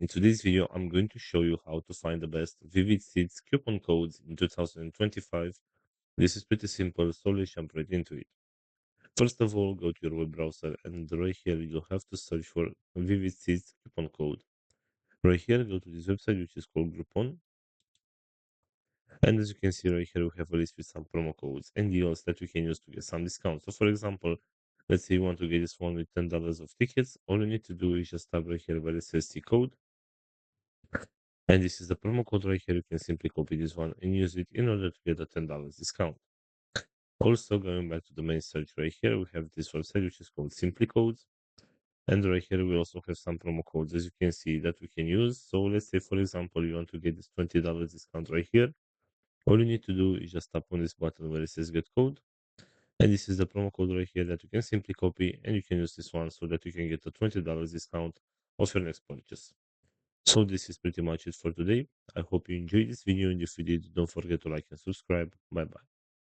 In today's video, I'm going to show you how to find the best Vivid Seats coupon codes in 2025. This is pretty simple, so let's jump right into it. First of all, go to your web browser and right here you'll have to search for Vivid Seats coupon code. Right here, go to this website which is called Groupon. And as you can see right here, we have a list with some promo codes and deals that you can use to get some discounts. So for example, let's say you want to get this one with $10 of tickets. All you need to do is just type right here where it says C code. And this is the promo code right here. You can simply copy this one and use it in order to get a $10 discount. Also, going back to the main search right here, we have this website which is called Simply Codes. And right here, we also have some promo codes, as you can see, that we can use. So let's say, for example, you want to get this $20 discount right here. All you need to do is just tap on this button where it says Get Code. And this is the promo code right here that you can simply copy and you can use this one so that you can get a $20 discount of your next purchase. So this is pretty much it for today. I hope you enjoyed this video, and if you did, don't forget to like and subscribe. Bye bye.